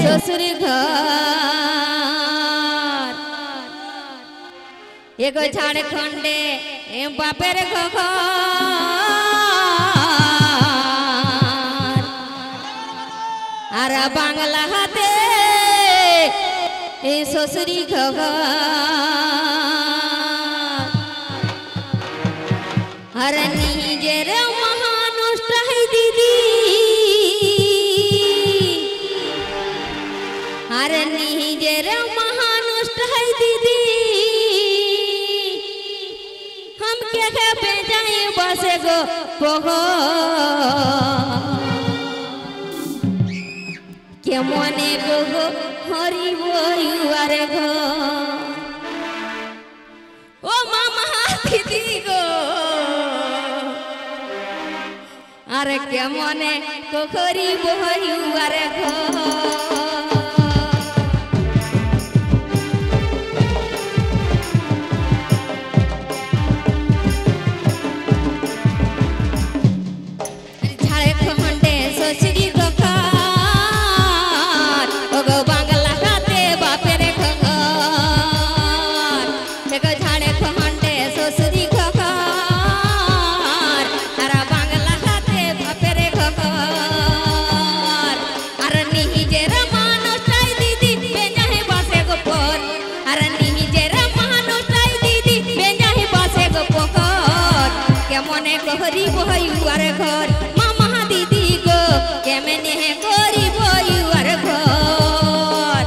ससुर घर एगो झारखंडे बापेर घर आरा बांगला हाथे ससुरी घर अरे निजेर महानुष्ट है दीदी अरे निजेर महानुष्ट है दीदी हम के पे जाए बसे गो पोहो के मने गो हरि बोयुआरे गो ओ मामा दीदी गो अरे के मने को हरि बोयुआरे गो हरी बोयुआर घर मामा दीदी गो के मैंने गोरी बोयुआर घर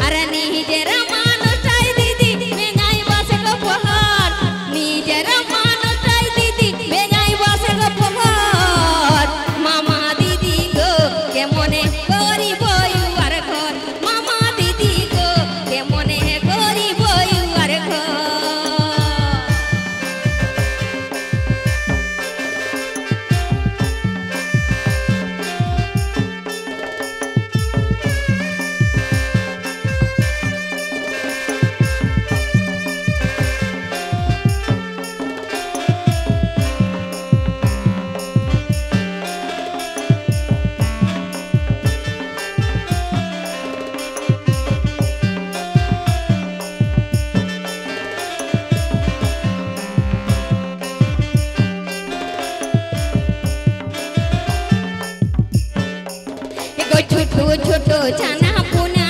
अरे निजेर मानुषाई दीदी मैं जाई बसे गो पहाड़ निजेर मानुषाई दीदी मैं जाई बसे गो पहाड़ मामा दीदी गो के मने गोरी बोयुआर घर मामा दीदी गो के मने गोरी बोयुआर घर छोटो छोटो छाना पुना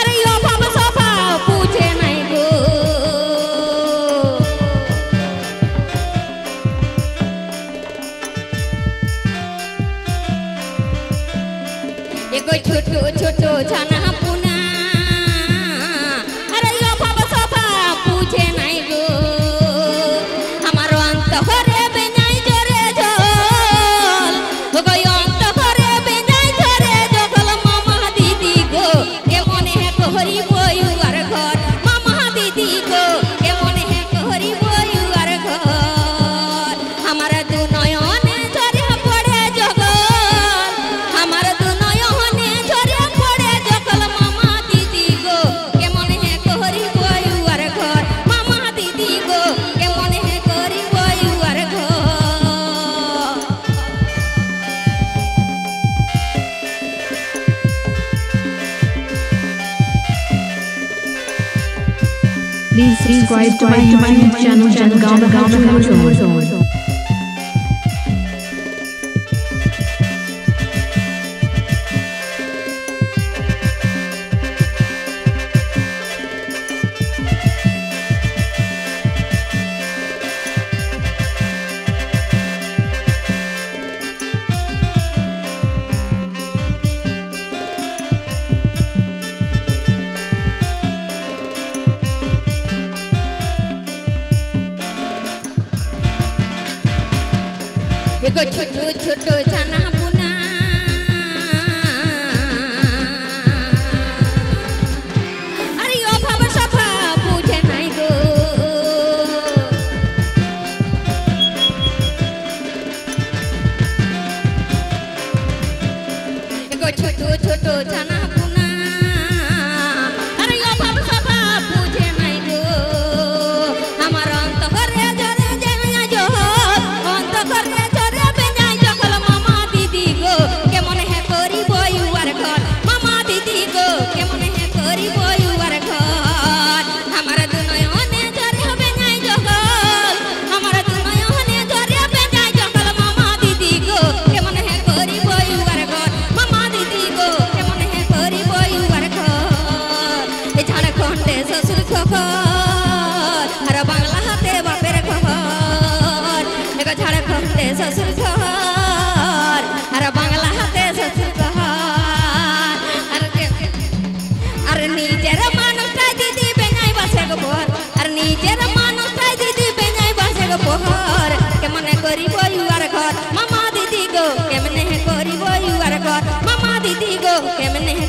अरे यो बाबा सोफा पूछे नहीं गो एगो छोटो छोटो छाना पुना अरे यो बाबा सोफा पूछे नहीं गो हमारो अंत करे Please subscribe to my YouTube channel Janagaon. एगो छोटो छोटो छाना पुना अरे ओ बाबा सोफा पूछे नहीं गो एगो छोटो छोटो छाना पुना अरे ओ बाबा सोफा पूछे नहीं गो हमारा अंत करे जरे जरे जो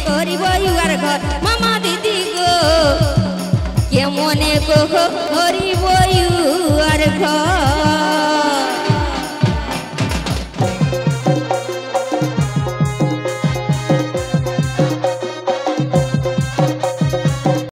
করিব ইউর ঘর মামা দিদি গো কেমনে করিব